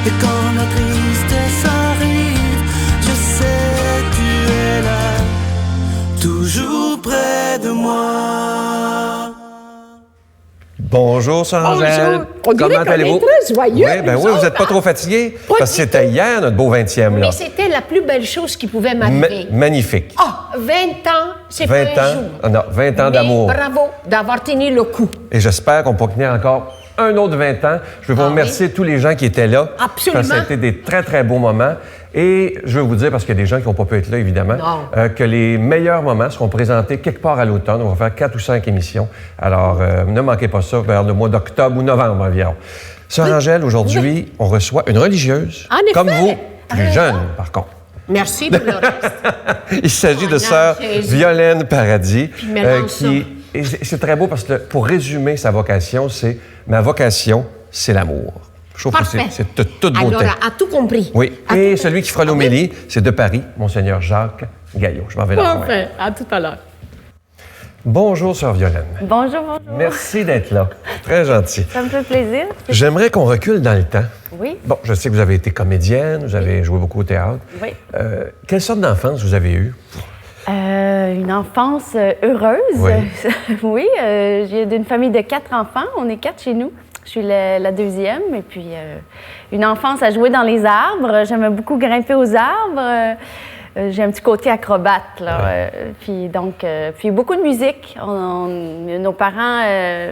Et quand la tristesse arrive, je sais tu es là, toujours près de moi. Bonjour, Sœur Angèle. On dirait Comment qu'on allez-vous? est très joyeux. Oui, ben oui, vous n'êtes pas trop fatigué? Pas Parce que du c'était hier, notre beau 20e, là. Mais c'était la plus belle chose qui pouvait m'arriver. Magnifique. Ah, 20 ans, c'est 20 pas un ans? jour. Ah non, 20 ans Mais d'amour. bravo d'avoir tenu le coup. Et j'espère qu'on pourra tenir encore un autre 20 ans. Je veux vous remercier tous les gens qui étaient là. Absolument. Parce que ça a été des très, très beaux moments. Et je veux vous dire, parce qu'il y a des gens qui n'ont pas pu être là, évidemment, que les meilleurs moments seront présentés quelque part à l'automne. On va faire 4 ou 5 émissions. Alors, ne manquez pas ça vers le mois d'octobre ou novembre environ. Sœur Angèle, aujourd'hui, on reçoit une religieuse. En effet. Comme vous, plus jeune, par contre. Merci pour le reste. Il s'agit de sœur Jésus. Violaine Paradis, mélange et c'est très beau parce que pour résumer sa vocation, c'est « Ma vocation, c'est l'amour ». Je trouve Parfait. que c'est de toute beauté. Alors, a tout compris. Oui. A Et tout celui qui fera l'homélie, c'est de Paris, Monseigneur Jacques Gaillot. Je m'en vais là. Parfait. À tout à l'heure. Bonjour, sœur Violaine. Bonjour, bonjour. Merci d'être là. Très gentil. Ça me fait plaisir. J'aimerais qu'on recule dans le temps. Oui. Bon, je sais que vous avez été comédienne, vous avez joué beaucoup au théâtre. Oui. Quelle sorte d'enfance vous avez eue? Une enfance heureuse. Oui. Oui, j'ai d'une famille de 4 enfants. On est 4 chez nous. Je suis la deuxième. Et puis, une enfance à jouer dans les arbres. J'aimais beaucoup grimper aux arbres. J'ai un petit côté acrobate, là. Puis beaucoup de musique. Nos parents,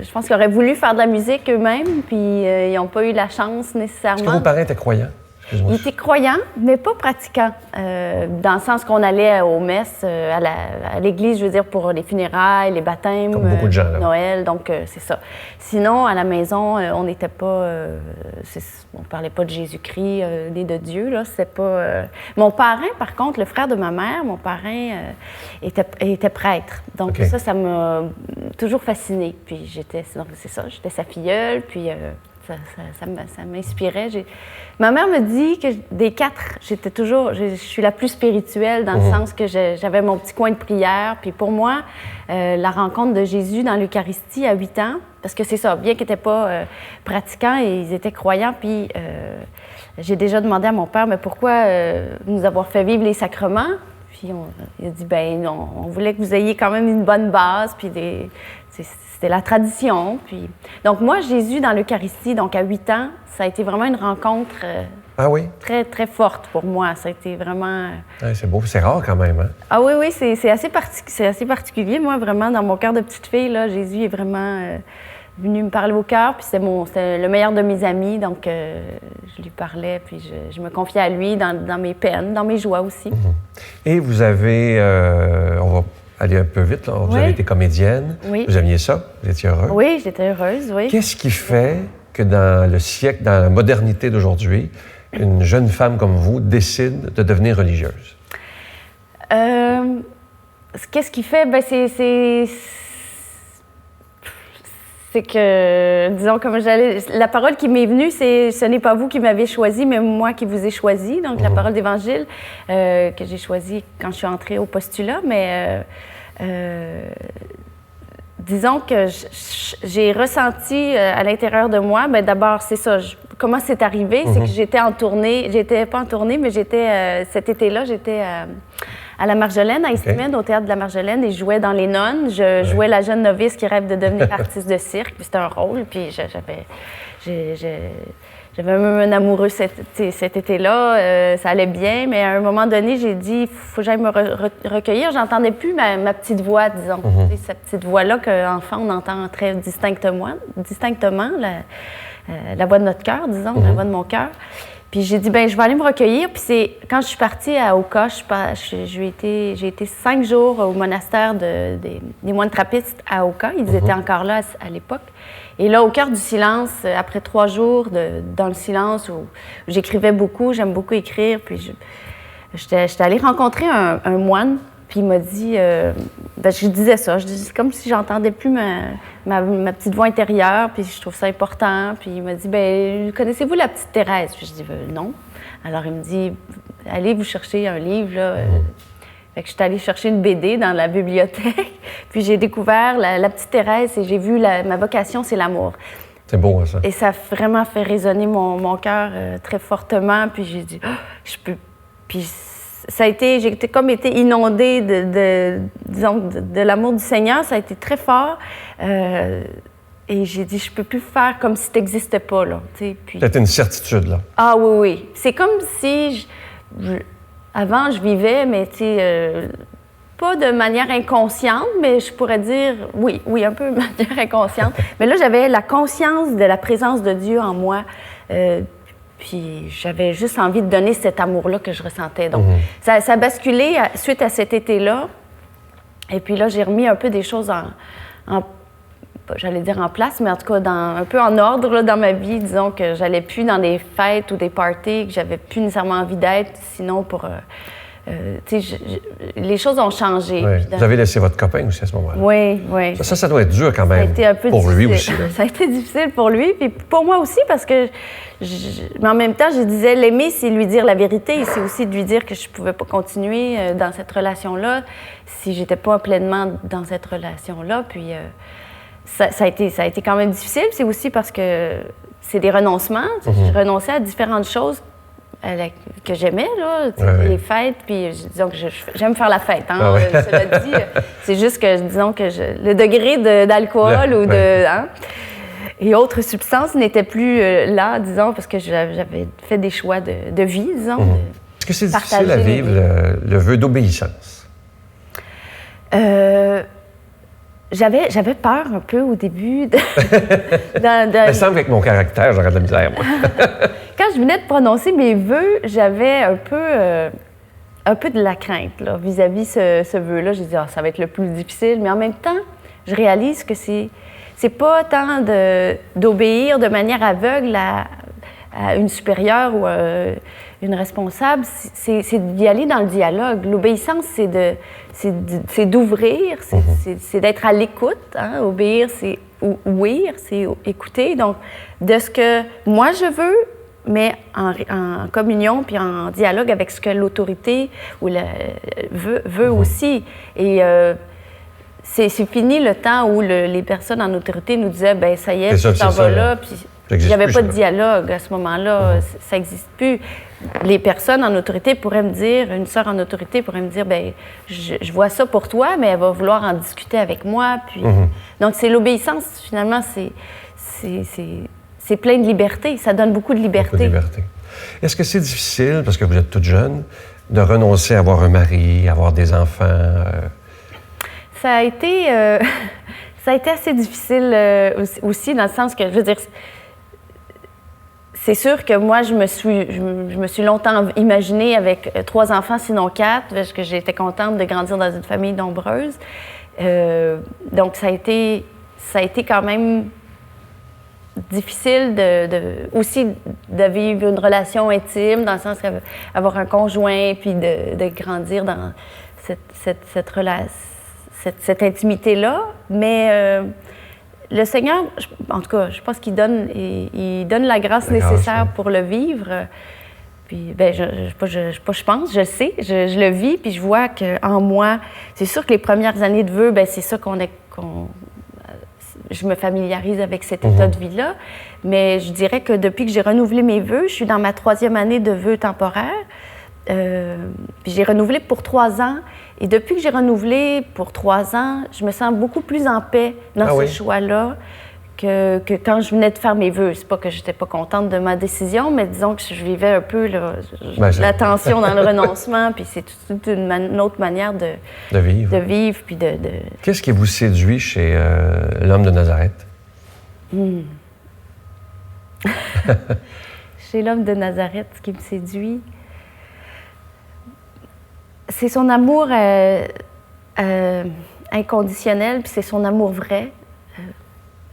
je pense qu'ils auraient voulu faire de la musique eux-mêmes, puis ils n'ont pas eu la chance nécessairement. Est-ce que vos parents étaient croyants? Excuse-moi. Ils étaient croyants, mais pas pratiquants. Dans le sens qu'on allait aux messes, à l'église, je veux dire, pour les funérailles, les baptêmes, Comme beaucoup de gens, là. Noël, donc c'est ça. Sinon, à la maison, on n'était pas... on parlait pas de Jésus-Christ ni de Dieu, là. C'est pas... Mon parrain, par contre, le frère de ma mère, mon parrain était prêtre. Donc OK. ça m'a toujours fascinée. Puis j'étais sa filleule, puis... Ça m'inspirait. Ma mère me dit que des 4, je suis la plus spirituelle dans le sens que j'avais mon petit coin de prière. Puis pour moi, la rencontre de Jésus dans l'Eucharistie à 8 ans, parce que c'est ça, bien qu'ils n'étaient pas pratiquants, et ils étaient croyants, puis j'ai déjà demandé à mon père, mais pourquoi nous avoir fait vivre les sacrements? Puis il a dit, ben non, on voulait que vous ayez quand même une bonne base, puis c'était la tradition. Puis... Donc moi, Jésus dans l'Eucharistie, donc à 8 ans, ça a été vraiment une rencontre Ah oui? très, très forte pour moi. Ça a été vraiment... Ouais, c'est beau, c'est rare quand même, hein? Ah oui, c'est assez particulier. Moi, vraiment, dans mon cœur de petite fille, là, Jésus est vraiment venu me parler au cœur. Puis c'était le meilleur de mes amis, donc je lui parlais, puis je me confiais à lui dans mes peines, dans mes joies aussi. Et vous avez... on va aller un peu vite, là. Vous avez été comédienne. Oui. Vous aimiez ça? Vous étiez heureuse? Oui, j'étais heureuse, oui. Qu'est-ce qui fait que dans le siècle, dans la modernité d'aujourd'hui, une jeune femme comme vous décide de devenir religieuse? Qu'est-ce qui fait? Ben, c'est que, disons, la parole qui m'est venue, c'est « Ce n'est pas vous qui m'avez choisi, mais moi qui vous ai choisi ». Donc, la parole d'Évangile que j'ai choisie quand je suis entrée au postulat. Mais disons que j'ai ressenti à l'intérieur de moi, bien d'abord, c'est ça, comment c'est arrivé, c'est que j'étais pas en tournée, mais cet été-là, j'étais à la Marjolaine, à Estimède, au théâtre de la Marjolaine, et je jouais dans Les Nonnes. Je jouais la jeune novice qui rêve de devenir artiste de cirque, puis c'était un rôle, puis j'avais même un amoureux cet été-là, ça allait bien, mais à un moment donné, j'ai dit, il faut que j'aille me recueillir. J'entendais plus ma petite voix, disons. Cette petite voix-là qu'enfant, on entend très distinctement la voix de notre cœur, disons, la voix de mon cœur. Puis j'ai dit, ben je vais aller me recueillir. Puis c'est quand je suis partie à Oka, j'ai été 5 jours au monastère des moines trappistes à Oka. Ils étaient encore là à l'époque. Et là, au cœur du silence, après 3 jours dans le silence où j'écrivais beaucoup, j'aime beaucoup écrire, puis j'étais allée rencontrer un moine, puis il m'a dit, ben, je disais ça, c'est comme si j'entendais plus ma petite voix intérieure, puis je trouve ça important. Puis il m'a dit, ben connaissez-vous la petite Thérèse? Puis je dis, non. Alors il me dit, allez vous chercher un livre, là. Fait que je suis allée chercher une BD dans la bibliothèque, puis j'ai découvert la petite Thérèse et j'ai vu ma vocation, c'est l'amour. C'est beau, hein, ça. Et ça a vraiment fait résonner mon cœur très fortement. Puis j'ai dit, ah, je peux. Puis j'ai comme été inondée de l'amour du Seigneur. Ça a été très fort. Et j'ai dit, je peux plus faire comme si tu n'existais pas, là. Puis... Peut-être une certitude, là. Ah oui, oui. C'est comme si, avant, je vivais, mais tu sais, pas de manière inconsciente, mais je pourrais dire, oui, un peu de manière inconsciente. Mais là, j'avais la conscience de la présence de Dieu en moi. Puis j'avais juste envie de donner cet amour-là que je ressentais. Donc, ça a basculé suite à cet été-là. Et puis là, j'ai remis un peu des choses j'allais dire en place, mais en tout cas un peu en ordre là, dans ma vie. Disons que j'allais plus dans des fêtes ou des parties, que j'avais plus nécessairement envie d'être, sinon pour... les choses ont changé. Ouais. Vous avez laissé votre copain aussi à ce moment-là. Oui, oui. Ça doit être dur quand même. Ça a été un peu pour difficile. Lui aussi. Là. Ça a été difficile pour lui, puis pour moi aussi, parce que... Mais en même temps, je disais, l'aimer, c'est lui dire la vérité. C'est aussi de lui dire que je ne pouvais pas continuer dans cette relation-là si j'étais pas pleinement dans cette relation-là. Puis ça a été quand même difficile. C'est aussi parce que c'est des renoncements. Je renonçais à différentes choses que j'aimais, là, les fêtes, puis disons que j'aime faire la fête, hein, cela dit. C'est juste que, disons que le degré d'alcool ou de... Hein, et autres substances n'étaient plus là, disons, parce que j'avais fait des choix de vie, disons. Est-ce que c'est difficile à vivre le vœu d'obéissance? J'avais peur un peu au début. Il me semble qu'avec mon caractère, j'aurais de la misère, moi. Quand je venais de prononcer mes vœux, j'avais un peu de la crainte là, vis-à-vis ce vœu-là. J'ai dit, ça va être le plus difficile. Mais en même temps, je réalise que c'est pas tant d'obéir de manière aveugle à une supérieure ou une responsable, c'est d'y aller dans le dialogue. L'obéissance, c'est d'ouvrir, c'est d'être à l'écoute. Hein? Obéir, c'est ouïr, c'est écouter. Donc, de ce que moi je veux, mais en communion puis en dialogue avec ce que l'autorité veut aussi. Et c'est fini le temps où les personnes en autorité nous disaient, ben ça y est, tu t'en vas là, puis il n'y avait pas de dialogue à ce moment-là, ça n'existe plus. Les personnes en autorité pourraient me dire, une sœur en autorité pourrait me dire, ben je vois ça pour toi, mais elle va vouloir en discuter avec moi. Puis... Donc c'est l'obéissance, finalement, c'est plein de liberté, ça donne beaucoup de liberté. Beaucoup de liberté. Est-ce que c'est difficile, parce que vous êtes toute jeune, de renoncer à avoir un mari, à avoir des enfants? Ça a été assez difficile aussi, dans le sens que, je veux dire, c'est sûr que moi, je me suis longtemps imaginée avec 3 enfants, sinon 4, parce que j'étais contente de grandir dans une famille nombreuse. Donc, ça a été quand même difficile aussi de vivre une relation intime, dans le sens d'avoir un conjoint, puis de grandir dans cette relation. Cette intimité-là, mais le Seigneur, en tout cas, je pense qu'il donne la grâce nécessaire pour le vivre. Puis, ben, je pense, je sais, je le vis, puis je vois qu'en moi, c'est sûr que les premières années de vœux, ben, c'est ça je me familiarise avec cet état de vie-là, mais je dirais que depuis que j'ai renouvelé mes vœux, je suis dans ma 3e année de vœux temporaires, puis j'ai renouvelé pour 3 ans. Et depuis que j'ai renouvelé pour 3 ans, je me sens beaucoup plus en paix dans ce choix-là que quand je venais de faire mes vœux. C'est pas que j'étais pas contente de ma décision, mais disons que je vivais un peu la tension dans le renoncement, puis c'est toute une autre manière de vivre. Puis Qu'est-ce qui vous séduit chez l'homme de Nazareth? Chez l'homme de Nazareth, ce qui me séduit... C'est son amour inconditionnel, puis c'est son amour vrai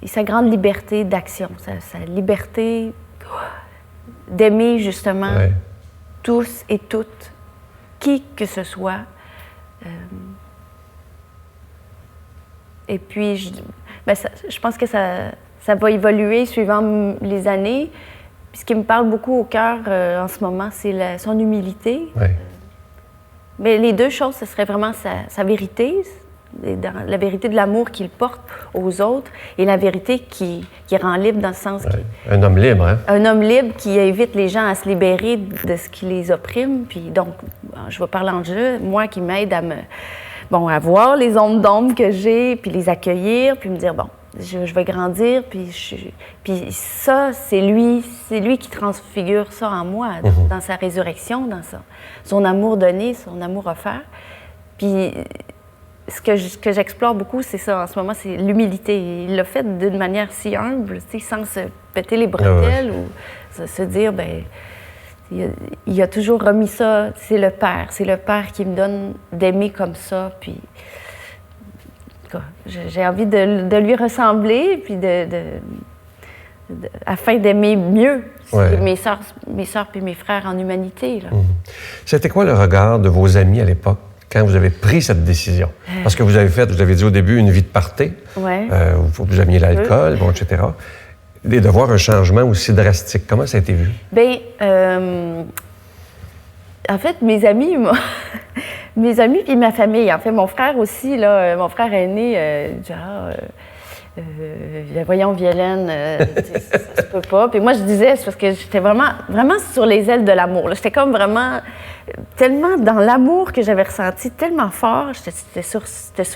et sa grande liberté d'action, sa liberté d'aimer justement tous et toutes, qui que ce soit. Et puis, je pense que ça va évoluer suivant les années. Puis ce qui me parle beaucoup au cœur en ce moment, c'est son humilité. Ouais. Mais les deux choses, ce serait vraiment sa vérité, dans la vérité de l'amour qu'il porte aux autres et la vérité qui rend libre dans le sens Un homme libre, hein? Un homme libre qui invite les gens à se libérer de ce qui les opprime. Puis donc, je vais parler en jeu, moi qui m'aide à voir les ondes d'ombre que j'ai, puis les accueillir, puis me dire, bon, je vais grandir, puis ça, c'est lui qui transfigure ça en moi, dans sa résurrection, dans son amour donné, son amour offert. Puis ce que j'explore beaucoup, c'est ça en ce moment, c'est l'humilité. Il l'a fait d'une manière si humble, sans se péter les bretelles ou se dire, ben il a toujours remis ça, c'est le Père qui me donne d'aimer comme ça, puis j'ai envie de lui ressembler, puis afin d'aimer mieux mes sœurs puis mes frères en humanité. Là. C'était quoi le regard de vos amis à l'époque quand vous avez pris cette décision? Parce que vous avez dit au début une vie de party, vous aimiez l'alcool, etc. Et de voir un changement aussi drastique, comment ça a été vu? Bien, en fait, mes amis puis ma famille, en fait, mon frère aussi, là, mon frère aîné, voyons, Violaine, ça se peut pas. Puis moi, je disais, c'est parce que j'étais vraiment sur les ailes de l'amour. J'étais comme vraiment tellement dans l'amour que j'avais ressenti, tellement fort. J'étais sur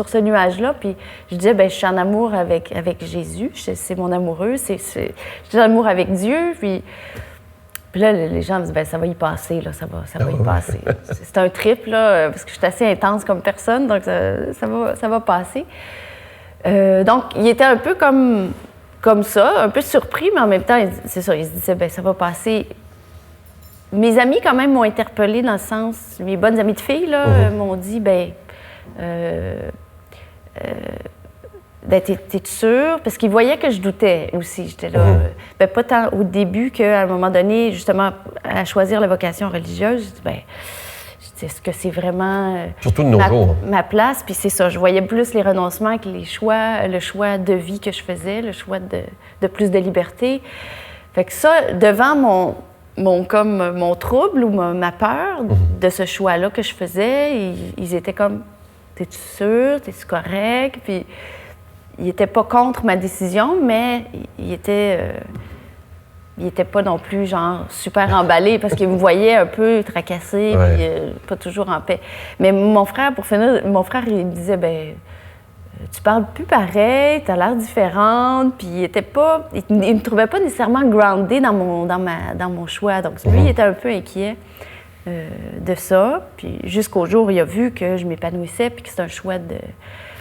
ce nuage-là. Puis je disais, ben je suis en amour avec Jésus. C'est mon amoureux. Je suis en amour avec Dieu. Puis là, les gens me disent, ben ça va y passer, là, ça va y passer. C'est un trip, là, parce que je suis assez intense comme personne, donc ça va passer. Donc, il était un peu comme ça, un peu surpris, mais en même temps, c'est ça, il se disait, ben ça va passer. Mes amis, quand même, m'ont interpellée dans le sens, mes bonnes amies de filles, là, m'ont dit, ben t'es sûre? Parce qu'ils voyaient que je doutais aussi. J'étais là, ben pas tant au début qu'à un moment donné, justement, à choisir la vocation religieuse, je dis, ben est-ce que c'est vraiment surtout de nos jours. Ma place? Puis c'est ça, je voyais plus les renoncements que le choix de vie que je faisais, le choix de plus de liberté. Fait que ça, devant mon trouble ou ma peur de ce choix-là que je faisais, ils étaient comme, t'es-tu sûre? T'es-tu correct? Puis ils n'étaient pas contre ma décision, mais ils étaient pas non plus, genre, super emballés parce qu'ils me voyaient un peu tracassée, puis pas toujours en paix. Mais mon frère, pour finir, il me disait, ben tu parles plus pareil, t'as l'air différente, puis il me trouvait pas nécessairement groundée dans mon choix. Donc, lui, il était un peu inquiet de ça. Puis jusqu'au jour où il a vu que je m'épanouissais, puis que c'est un choix de...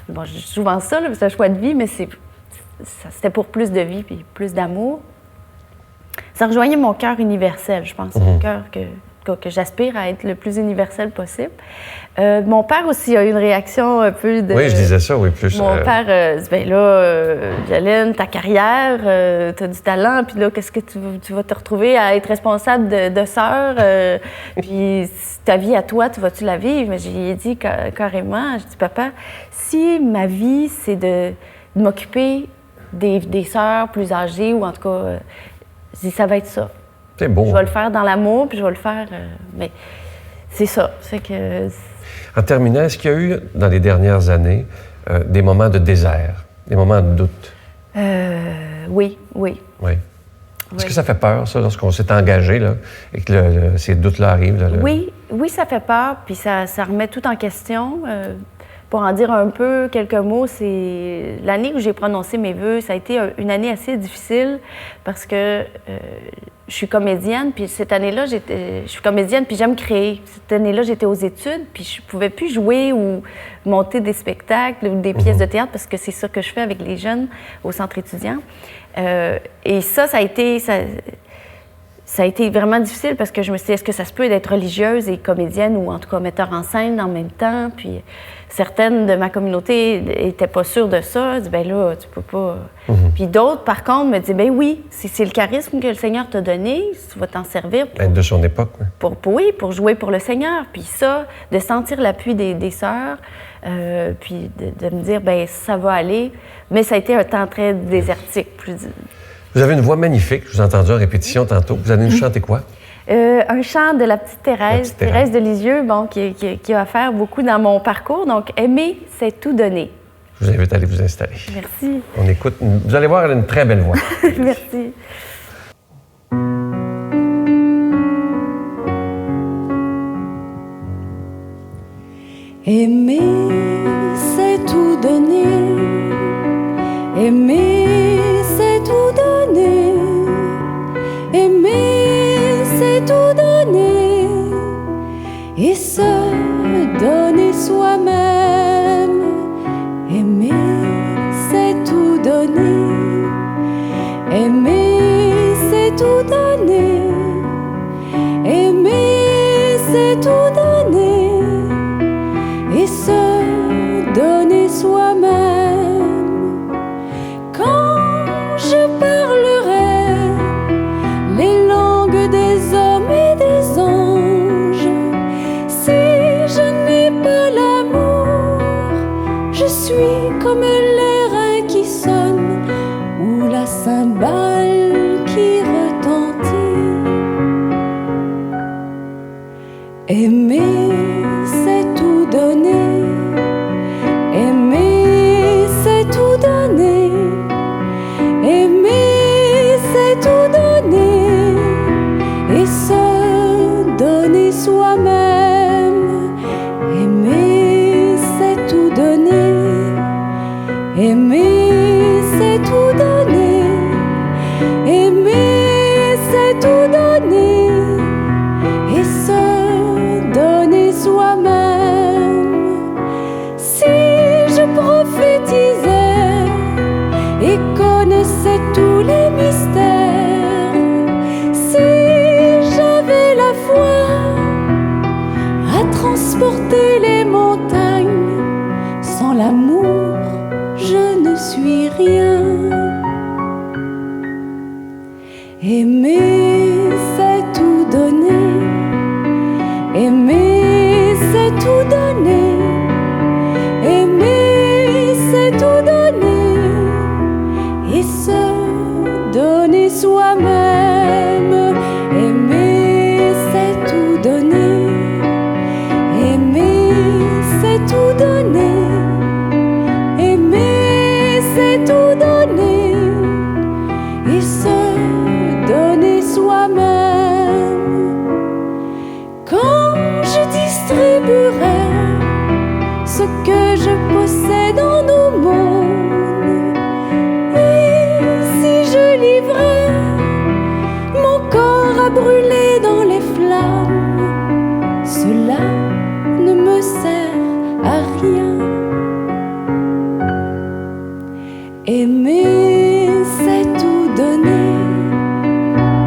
Bon, je dis souvent ça, là, c'est un choix de vie, mais c'était pour plus de vie puis plus d'amour. Ça rejoignait mon cœur universel, je pense. Mon cœur que j'aspire à être le plus universel possible. Mon père aussi a eu une réaction un peu de... Oui, je disais ça, oui, plus... Mon père dit, ben là, Violaine, ta carrière, t'as du talent, puis là, qu'est-ce que tu vas te retrouver à être responsable de sœur, puis ta vie à toi, tu vas-tu la vivre? Mais j'ai dit carrément, je dis, papa, si ma vie, c'est de m'occuper des sœurs plus âgées, ou en tout cas, je dis, ça va être ça. C'est beau. Je vais le faire dans l'amour, puis je vais le faire... mais c'est ça. C'est que... En terminant, est-ce qu'il y a eu, dans les dernières années, des moments de désert, des moments de doute? Oui. Est-ce que ça fait peur, ça, lorsqu'on s'est engagé, là, et que ces doutes-là arrivent? Là, Oui, ça fait peur, puis ça remet tout en question. Pour en dire un peu quelques mots, c'est l'année où j'ai prononcé mes vœux, ça a été une année assez difficile parce que je suis comédienne, puis cette année-là, je suis comédienne, puis j'aime créer. Cette année-là, j'étais aux études, puis je pouvais plus jouer ou monter des spectacles ou des pièces de théâtre parce que c'est ça que je fais avec les jeunes au centre étudiant. Et ça a été vraiment difficile parce que je me suis dit, est-ce que ça se peut d'être religieuse et comédienne ou en tout cas metteur en scène en même temps? Puis certaines de ma communauté n'étaient pas sûres de ça. Elles disaient, ben là, tu peux pas. Puis d'autres, par contre, me disaient, ben oui, c'est le charisme que le Seigneur t'a donné, tu vas t'en servir. Être de son époque, oui. Pour jouer pour le Seigneur. Puis ça, de sentir l'appui des sœurs, puis de me dire, ben ça va aller. Mais ça a été un temps très désertique. Vous avez une voix magnifique, je vous ai entendu en répétition tantôt. Vous allez nous chanter quoi? Un chant de la petite Thérèse, Thérèse de Lisieux, bon, qui a fait beaucoup dans mon parcours. Donc, aimer, c'est tout donner. Je vous invite à aller vous installer. Merci. On écoute. Vous allez voir, elle a une très belle voix. Merci. Aimer, c'est tout donner. Aimer, c'est tout donner. Aimer, c'est tout donner. Et se donner soi-même. Aimer, c'est tout donner. Aimer, c'est tout donner. Aimer, c'est tout donner. Et se donner soi-même. Quand je parlerai les langues des hommes et des anges, si je n'ai pas l'amour, je suis comme l'airain qui sonne ou la cymbale qui retentit. Aimer, c'est tout donner. Aimer, c'est tout donner. Aimer, c'est tout donner. Et se donner soi-même. Aimer, c'est tout donner. Aimer, c'est tout donner. Aimer, c'est tout donner. Et se donner soi-même. Si je prophétisais et connaissais tous les mystères, si j'avais la foi à transporter les montagnes, sans l'amour, je ne suis rien. Aimer, c'est tout donner. Aimer, c'est tout donner. Aimer, c'est tout donner. Et se donner soi-même. Aimer, c'est tout donner. Aimer, c'est tout donner. Aimer, c'est tout donner. Et se donner soi-même. Quand je distribuerai ce que je possède en au monde, et si je livrais mon corps à brûler dans les flammes, cela ne me sert à rien. Aimer, c'est tout donner.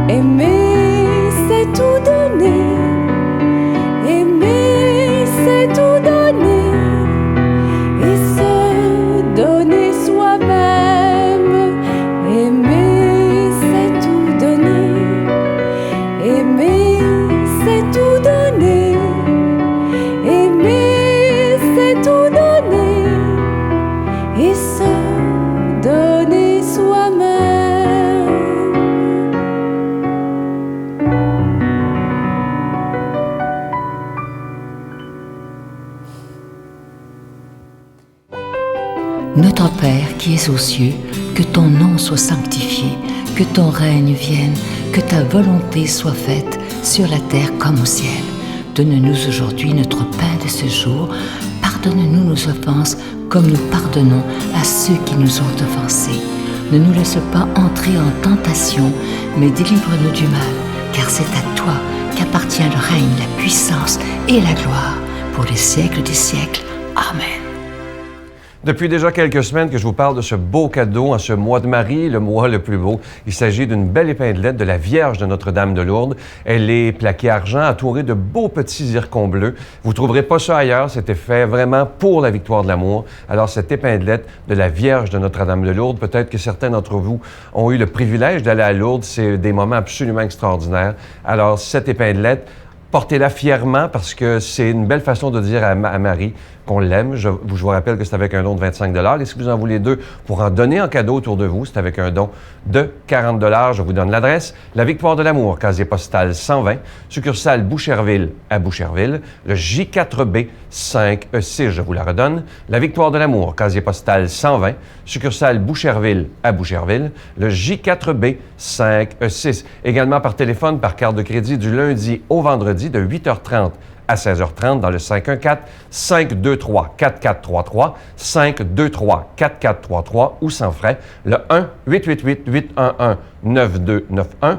Aimer, c'est tout donner. Aimer, c'est tout donner. Et se donner soi-même. Aimer, c'est tout donner. Aimer, c'est tout donner. Aimer, c'est tout donner. Et se donner soi-même. Notre Père qui es aux cieux, que ton nom soit sanctifié, que ton règne vienne, que ta volonté soit faite sur la terre comme au ciel. Donne-nous aujourd'hui notre pain de ce jour. Pardonne-nous nos offenses comme nous pardonnons à ceux qui nous ont offensés. Ne nous laisse pas entrer en tentation, mais délivre-nous du mal, car c'est à toi qu'appartient le règne, la puissance et la gloire pour les siècles des siècles. Amen. Depuis déjà quelques semaines que je vous parle de ce beau cadeau en ce mois de Marie, le mois le plus beau. Il s'agit d'une belle épinglette de la Vierge de Notre-Dame de Lourdes. Elle est plaquée argent, entourée de beaux petits zircons bleus. Vous ne trouverez pas ça ailleurs. C'était fait vraiment pour la victoire de l'amour. Alors, cette épinglette de la Vierge de Notre-Dame de Lourdes, peut-être que certains d'entre vous ont eu le privilège d'aller à Lourdes. C'est des moments absolument extraordinaires. Alors, cette épinglette, Portez-la fièrement parce que c'est une belle façon de dire à Marie qu'on l'aime. Je vous rappelle que c'est avec un don de 25 $. Et si vous en voulez 2 pour en donner en cadeau autour de vous, c'est avec un don de 40 $. Je vous donne l'adresse. La Victoire de l'Amour, casier postal 120, succursale Boucherville à Boucherville. Le J4B 5E6, je vous la redonne. La Victoire de l'Amour, casier postal 120, succursale Boucherville à Boucherville. Le J4B 5E6. Également par téléphone, par carte de crédit du lundi au vendredi de 8h30 à 16h30 dans le 514-523-4433, 523-4433 ou sans frais, le 1-888-811-9291,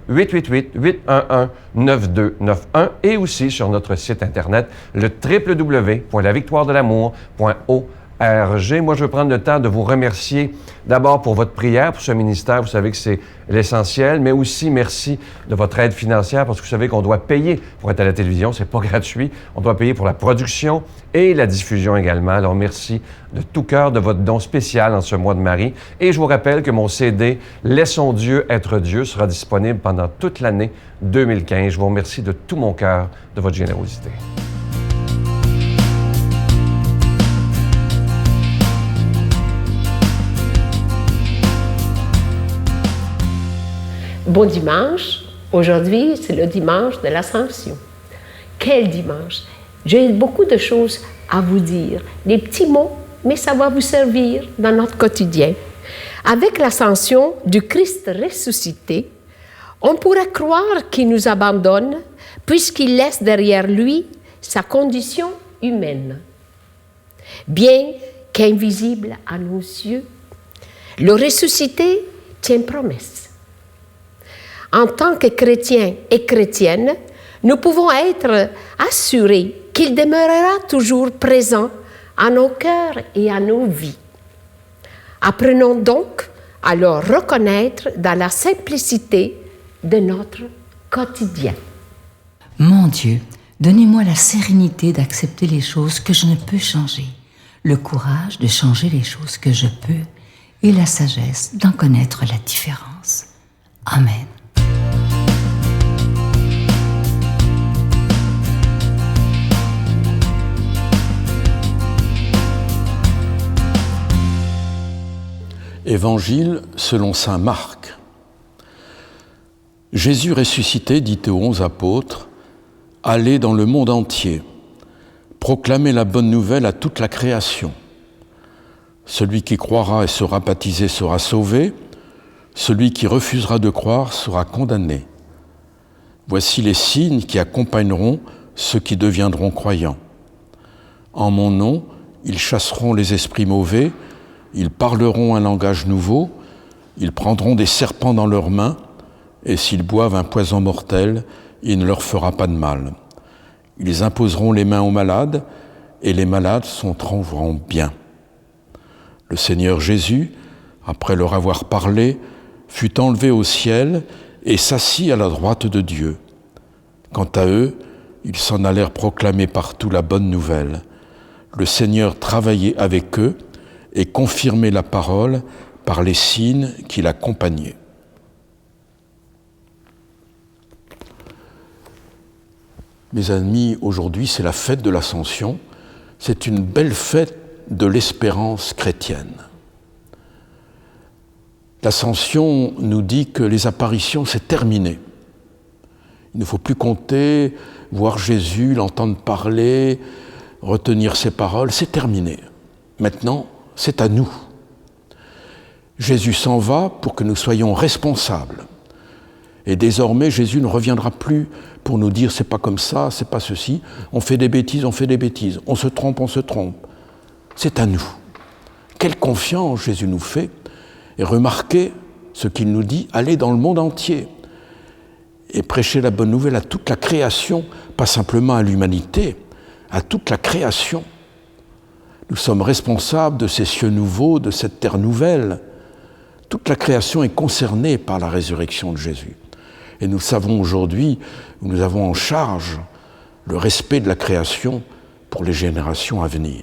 1-888-811-9291 et aussi sur notre site Internet, le www.lavictoiredelamour.org. Moi, je veux prendre le temps de vous remercier d'abord pour votre prière, pour ce ministère. Vous savez que c'est l'essentiel, mais aussi merci de votre aide financière parce que vous savez qu'on doit payer pour être à la télévision. C'est pas gratuit. On doit payer pour la production et la diffusion également. Alors, merci de tout cœur de votre don spécial en ce mois de Marie. Et je vous rappelle que mon CD « Laissons Dieu être Dieu » sera disponible pendant toute l'année 2015. Je vous remercie de tout mon cœur de votre générosité. Bon dimanche. Aujourd'hui, c'est le dimanche de l'Ascension. Quel dimanche! J'ai beaucoup de choses à vous dire. Des petits mots, mais ça va vous servir dans notre quotidien. Avec l'Ascension du Christ ressuscité, on pourrait croire qu'il nous abandonne puisqu'il laisse derrière lui sa condition humaine. Bien qu'invisible à nos yeux, le ressuscité tient promesse. En tant que chrétiens et chrétiennes, nous pouvons être assurés qu'il demeurera toujours présent à nos cœurs et à nos vies. Apprenons donc à le reconnaître dans la simplicité de notre quotidien. Mon Dieu, donnez-moi la sérénité d'accepter les choses que je ne peux changer, le courage de changer les choses que je peux et la sagesse d'en connaître la différence. Amen. Évangile selon saint Marc. Jésus ressuscité dit aux 11 apôtres, « Allez dans le monde entier, proclamez la bonne nouvelle à toute la création. Celui qui croira et sera baptisé sera sauvé, celui qui refusera de croire sera condamné. Voici les signes qui accompagneront ceux qui deviendront croyants. En mon nom, ils chasseront les esprits mauvais, ils parleront un langage nouveau, ils prendront des serpents dans leurs mains, et s'ils boivent un poison mortel, il ne leur fera pas de mal. Ils imposeront les mains aux malades, et les malades s'en trouveront bien. » Le Seigneur Jésus, après leur avoir parlé, fut enlevé au ciel et s'assit à la droite de Dieu. Quant à eux, ils s'en allèrent proclamer partout la bonne nouvelle. Le Seigneur travaillait avec eux et confirmait la parole par les signes qui l'accompagnaient. Mes amis, aujourd'hui, c'est la fête de l'Ascension. C'est une belle fête de l'espérance chrétienne. L'Ascension nous dit que les apparitions, c'est terminé. Il ne faut plus compter, voir Jésus, l'entendre parler, retenir ses paroles, c'est terminé. Maintenant, c'est à nous. Jésus s'en va pour que nous soyons responsables. Et désormais, Jésus ne reviendra plus pour nous dire « c'est pas comme ça, c'est pas ceci ». On fait des bêtises, on fait des bêtises. On se trompe, on se trompe. C'est à nous. Quelle confiance Jésus nous fait. Et remarquez ce qu'il nous dit, allez dans le monde entier et prêcher la bonne nouvelle à toute la création, pas simplement à l'humanité, à toute la création. Nous sommes responsables de ces cieux nouveaux, de cette terre nouvelle. Toute la création est concernée par la résurrection de Jésus. Et nous savons aujourd'hui, nous avons en charge le respect de la création pour les générations à venir.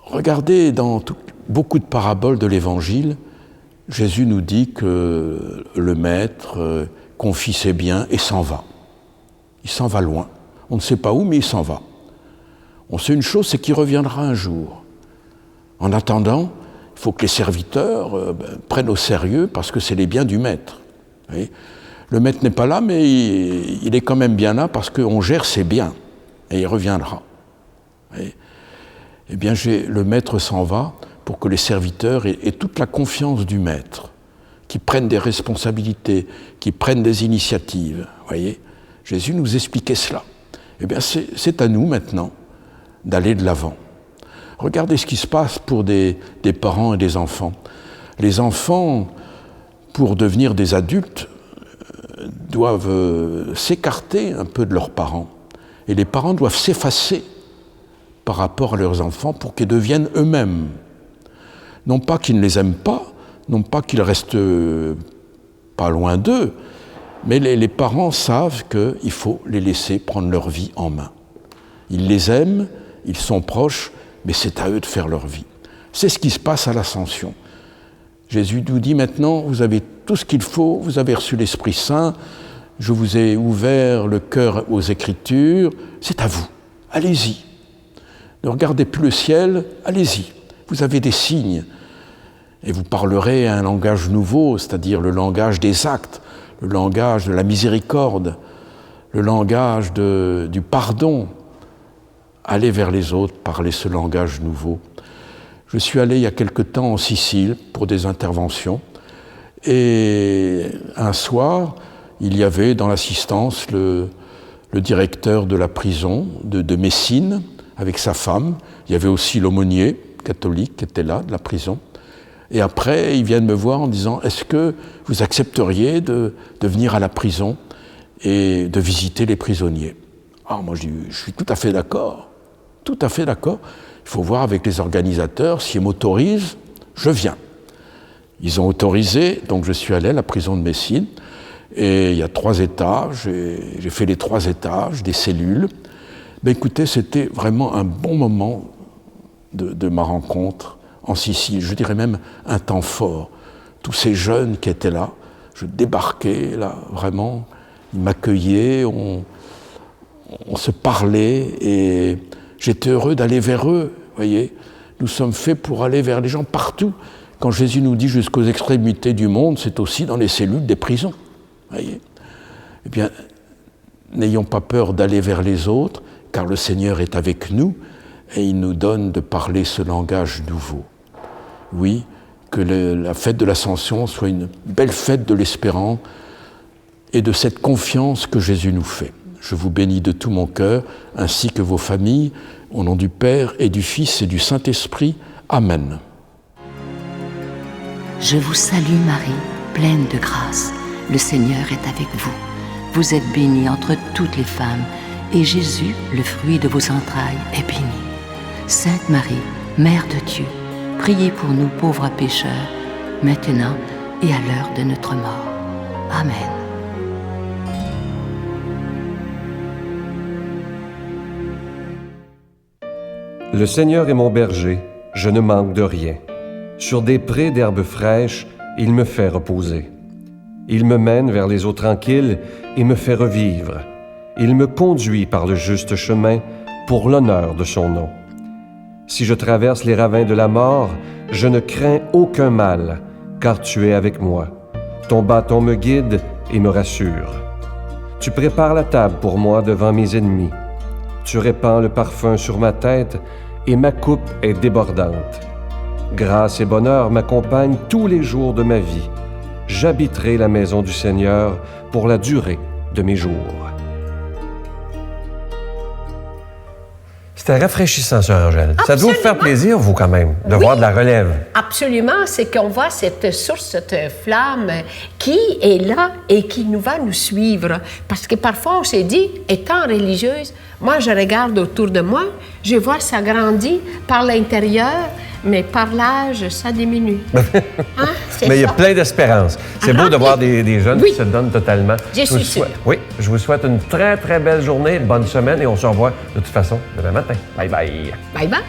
Regardez dans beaucoup de paraboles de l'Évangile, Jésus nous dit que le Maître confie ses biens et s'en va. Il s'en va loin. On ne sait pas où, mais il s'en va. On sait une chose, c'est qu'il reviendra un jour. En attendant, il faut que les serviteurs prennent au sérieux parce que c'est les biens du maître. Vous voyez ? Le maître n'est pas là, mais il est quand même bien là parce qu'on gère ses biens. Et il reviendra. Vous voyez ? Eh bien, le maître s'en va pour que les serviteurs aient toute la confiance du maître, qui prennent des responsabilités, qui prennent des initiatives. Vous voyez ? Jésus nous expliquait cela. Eh bien, c'est à nous maintenant d'aller de l'avant. Regardez ce qui se passe pour des parents et des enfants. Les enfants, pour devenir des adultes, doivent s'écarter un peu de leurs parents. Et les parents doivent s'effacer par rapport à leurs enfants pour qu'ils deviennent eux-mêmes. Non pas qu'ils ne les aiment pas, non pas qu'ils restent pas loin d'eux, mais les parents savent qu'il faut les laisser prendre leur vie en main. Ils les aiment, ils sont proches, mais c'est à eux de faire leur vie. C'est ce qui se passe à l'Ascension. Jésus nous dit maintenant, vous avez tout ce qu'il faut, vous avez reçu l'Esprit Saint, je vous ai ouvert le cœur aux Écritures, c'est à vous, allez-y. Ne regardez plus le ciel, allez-y. Vous avez des signes et vous parlerez un langage nouveau, c'est-à-dire le langage des actes, le langage de la miséricorde, le langage du pardon. Allez vers les autres, parlez ce langage nouveau. Je suis allé il y a quelque temps en Sicile pour des interventions et un soir, il y avait dans l'assistance le directeur de la prison de Messine avec sa femme. Il y avait aussi l'aumônier catholique qui était là, de la prison. Et après, ils viennent me voir en disant « Est-ce que vous accepteriez de venir à la prison et de visiter les prisonniers ?» Alors moi, je dis « Je suis tout à fait d'accord, tout à fait d'accord. Il faut voir avec les organisateurs, s'ils m'autorisent, je viens. » Ils ont autorisé, donc je suis allé à la prison de Messine. Et il y a 3 étages, j'ai fait les 3 étages, des cellules. Mais écoutez, c'était vraiment un bon moment de ma rencontre en Sicile. Je dirais même un temps fort. Tous ces jeunes qui étaient là, je débarquais là, vraiment, ils m'accueillaient, on se parlait et j'étais heureux d'aller vers eux, voyez. Nous sommes faits pour aller vers les gens partout. Quand Jésus nous dit jusqu'aux extrémités du monde, c'est aussi dans les cellules des prisons, voyez. Eh bien, n'ayons pas peur d'aller vers les autres, car le Seigneur est avec nous et il nous donne de parler ce langage nouveau. Oui, que la fête de l'Ascension soit une belle fête de l'espérance et de cette confiance que Jésus nous fait. Je vous bénis de tout mon cœur, ainsi que vos familles, au nom du Père et du Fils et du Saint-Esprit. Amen. Je vous salue Marie, pleine de grâce. Le Seigneur est avec vous. Vous êtes bénie entre toutes les femmes, et Jésus, le fruit de vos entrailles, est béni. Sainte Marie, Mère de Dieu, priez pour nous pauvres pécheurs, maintenant et à l'heure de notre mort. Amen. Le Seigneur est mon berger, je ne manque de rien. Sur des prés d'herbes fraîches, il me fait reposer. Il me mène vers les eaux tranquilles et me fait revivre. Il me conduit par le juste chemin pour l'honneur de son nom. Si je traverse les ravins de la mort, je ne crains aucun mal, car tu es avec moi. Ton bâton me guide et me rassure. Tu prépares la table pour moi devant mes ennemis. Tu répands le parfum sur ma tête et ma coupe est débordante. Grâce et bonheur m'accompagnent tous les jours de ma vie. J'habiterai la maison du Seigneur pour la durée de mes jours. C'était rafraîchissant, Sœur Angèle. Ça doit vous faire plaisir, vous, quand même, de voir de la relève. Absolument. C'est qu'on voit cette source, cette flamme qui est là et qui va nous suivre. Parce que parfois, on s'est dit, étant religieuse, moi, je regarde autour de moi, je vois ça grandir par l'intérieur, mais par l'âge, ça diminue. Hein? Mais il y a plein d'espérance. C'est beau de voir des jeunes qui se donnent totalement. Oui, je vous souhaite une très, très belle journée, bonne semaine et on se revoit de toute façon demain matin. Bye bye. Bye bye.